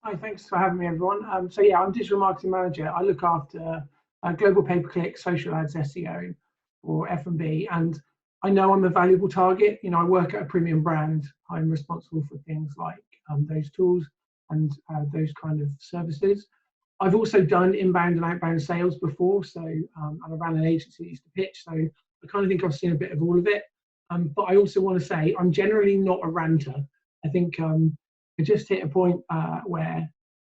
Hi, thanks for having me, everyone. So yeah, I'm digital marketing manager. I look after global pay-per-click, social ads, SEO, or F&B, and I know I'm a valuable target. You know, I work at a premium brand. I'm responsible for things like those tools and those kind of services. I've also done inbound and outbound sales before, so and I ran an agency that used to pitch, so I kind of think I've seen a bit of all of it. But I also want to say I'm generally not a ranter. I think I just hit a point where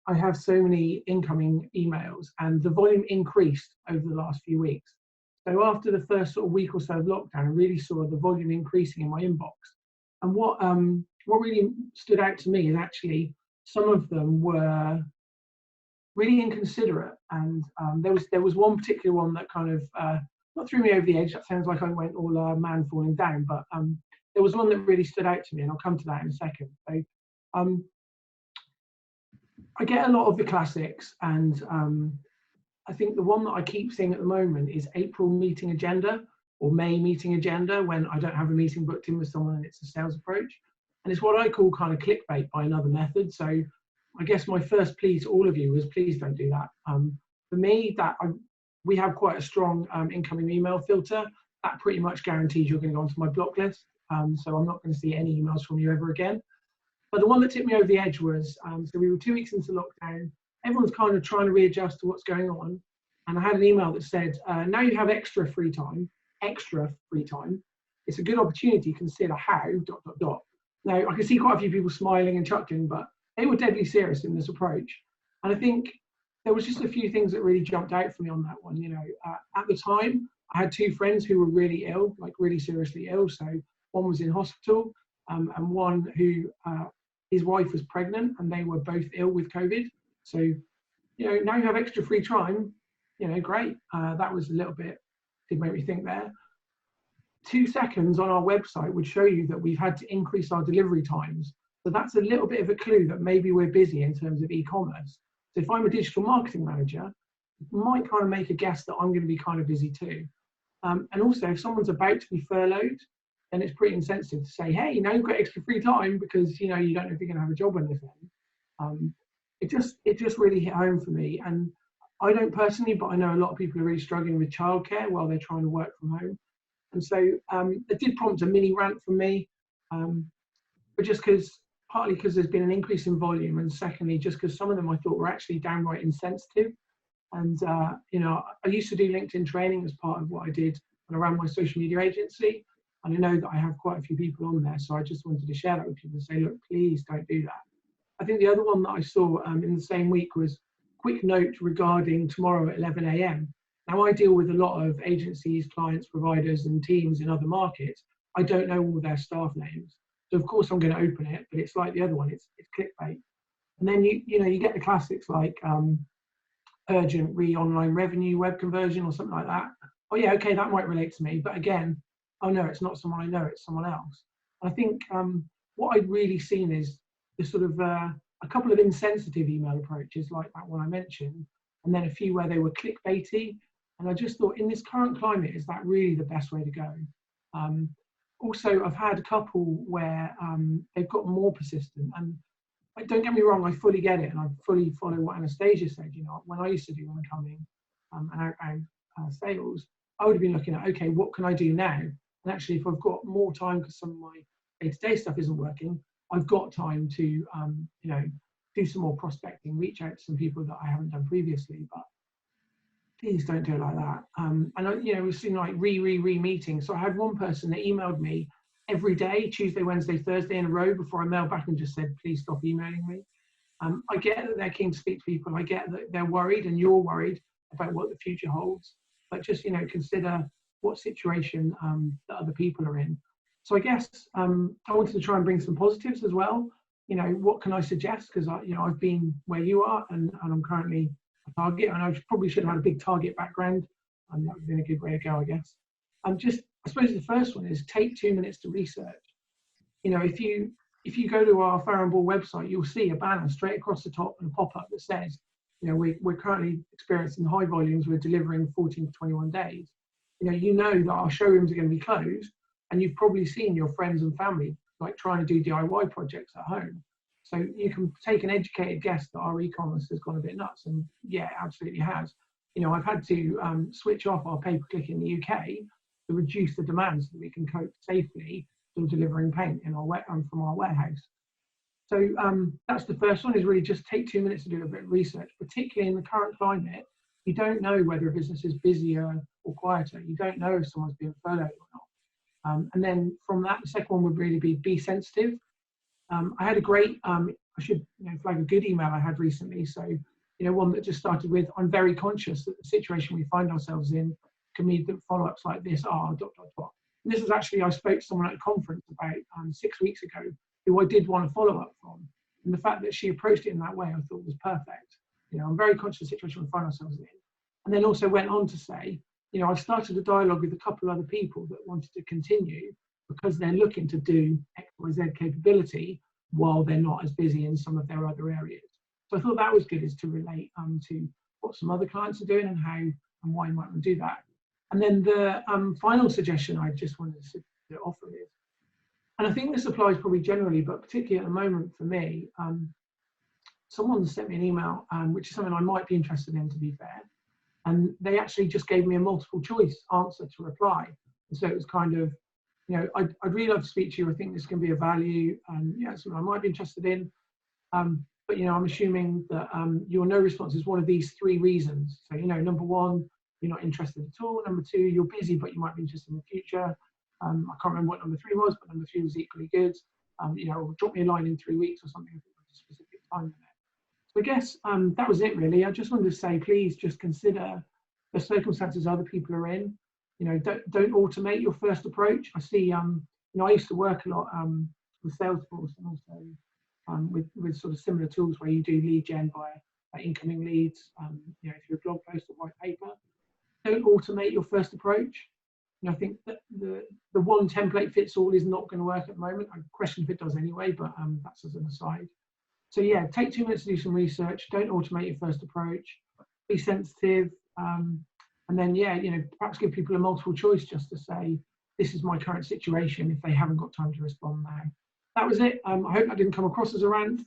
I have so many incoming emails, and the volume increased over the last few weeks. So after the first sort of week or so of lockdown, I really saw the volume increasing in my inbox. And what really stood out to me is actually some of them were really inconsiderate, and there was one particular one that kind of not threw me over the edge. That sounds like I went all man falling down, but there was one that really stood out to me, and I'll come to that in a second. So um, I get a lot of the classics, and I think the one that I keep seeing at the moment is April meeting agenda or May meeting agenda, when I don't have a meeting booked in with someone and it's a sales approach. And it's what I call kind of clickbait by another method. So I guess my first plea to all of you is please don't do that. For me, we have quite a strong incoming email filter that pretty much guarantees you're going to go onto my block list. So I'm not going to see any emails from you ever again. But the one that tipped me over the edge was, so we were 2 weeks into lockdown. Everyone's kind of trying to readjust to what's going on. And I had an email that said, now you have extra free time. It's a good opportunity to consider how, ... Now, I could see quite a few people smiling and chuckling, but they were deadly serious in this approach. And I think there was just a few things that really jumped out for me on that one. You know, at the time, I had two friends who were really ill, like really seriously ill. So one was in hospital, and one who his wife was pregnant, and they were both ill with COVID. So, you know, now you have extra free time, you know, great. That was a little bit, did make me think there. 2 seconds on our website would show you that we've had to increase our delivery times. So that's a little bit of a clue that maybe we're busy in terms of e-commerce. So if I'm a digital marketing manager, I might kind of make a guess that I'm going to be kind of busy too. And also, if someone's about to be furloughed, then it's pretty insensitive to say, hey, now you've got extra free time because, you know, you don't know if you're going to have a job when this ends. It just really hit home for me. And I don't personally, but I know a lot of people are really struggling with childcare while they're trying to work from home. And so it did prompt a mini rant from me, but just partly because there's been an increase in volume, and secondly, just because some of them I thought were actually downright insensitive. And, you know, I used to do LinkedIn training as part of what I did when I ran my social media agency. And I know that I have quite a few people on there. So I just wanted to share that with people and say, look, please don't do that. I think the other one that I saw in the same week was quick note regarding tomorrow at 11 a.m. Now, I deal with a lot of agencies, clients, providers, and teams in other markets. I don't know all their staff names. So, of course, I'm going to open it, but it's like the other one, it's clickbait. And then, you know, you get the classics like urgent online revenue web conversion or something like that. Oh, yeah, okay, that might relate to me. But again, oh, no, it's not someone I know, it's someone else. And I think what I've really seen is the sort of a couple of insensitive email approaches like that one I mentioned, and then a few where they were clickbaity. And I just thought, in this current climate, is that really the best way to go? Also, I've had a couple where they've got more persistent. And don't get me wrong, I fully get it, and I fully follow what Anastasia said. You know, when I used to do incoming and outbound sales, I would have been looking at, okay, what can I do now? And actually, if I've got more time because some of my day-to-day stuff isn't working, I've got time to, you know, do some more prospecting, reach out to some people that I haven't done previously. But please don't do it like that. And you know, we've seen like meetings. So I had one person that emailed me every day, Tuesday, Wednesday, Thursday in a row before I mailed back and just said, please stop emailing me. I get that they're keen to speak to people. I get that they're worried and you're worried about what the future holds. But just, you know, consider what situation that other people are in. So I guess I wanted to try and bring some positives as well. You know, what can I suggest? Because you know, I've been where you are, and I'm currently a target, and I probably should have had a big target background, and that would have been a good way to go, I guess. I suppose the first one is take 2 minutes to research. You know, if you go to our Farrow Ball website, you'll see a banner straight across the top and a pop-up that says, you know, we're currently experiencing high volumes. We're delivering 14 to 21 days. You know that our showrooms are going to be closed, and you've probably seen your friends and family like trying to do DIY projects at home. So you can take an educated guess that our e-commerce has gone a bit nuts, and yeah, it absolutely has. You know, I've had to switch off our pay-per-click in the UK to reduce the demand so that we can cope safely to delivering paint in our from our warehouse. So that's the first one, is really just take 2 minutes to do a bit of research, particularly in the current climate. You don't know whether a business is busier or quieter. You don't know if someone's being furloughed or not. And then from that, the second one would really be sensitive. I had a great, I should flag a good email I had recently. So, one that just started with, I'm very conscious that the situation we find ourselves in can mean that follow-ups like this are ... And this is actually, I spoke to someone at a conference about 6 weeks ago who I did want to follow up from. And the fact that she approached it in that way, I thought was perfect. I'm very conscious of the situation we find ourselves in. And then also went on to say, I've started a dialogue with a couple of other people that wanted to continue because they're looking to do X, Y, Z capability while they're not as busy in some of their other areas. So I thought that was good, is to relate to what some other clients are doing and how and why you might want to do that. And then the final suggestion I just wanted to offer is, and I think this applies probably generally, but particularly at the moment for me, someone sent me an email, which is something I might be interested in, to be fair. And they actually just gave me a multiple choice answer to reply. And so it was kind of, I'd really love to speak to you. I think this can be of value, and something I might be interested in. But I'm assuming that your no response is one of these 3 reasons. So number 1, you're not interested at all. Number 2, you're busy, but you might be interested in the future. I can't remember what number 3 was, but number 3 was equally good. Or drop me a line in 3 weeks or something, with a specific time limit. So I guess that was it really. I just wanted to say, please just consider the circumstances other people are in. Don't automate your first approach. I see, I used to work a lot with Salesforce, and also with sort of similar tools where you do lead gen by incoming leads, through a blog post or white paper. Don't automate your first approach. I think that the one template fits all is not going to work at the moment. I question if it does anyway, but that's as an aside. So yeah, take 2 minutes to do some research. Don't automate your first approach. Be sensitive, and then perhaps give people a multiple choice, just to say, this is my current situation, if they haven't got time to respond now. That was it. I hope that didn't come across as a rant.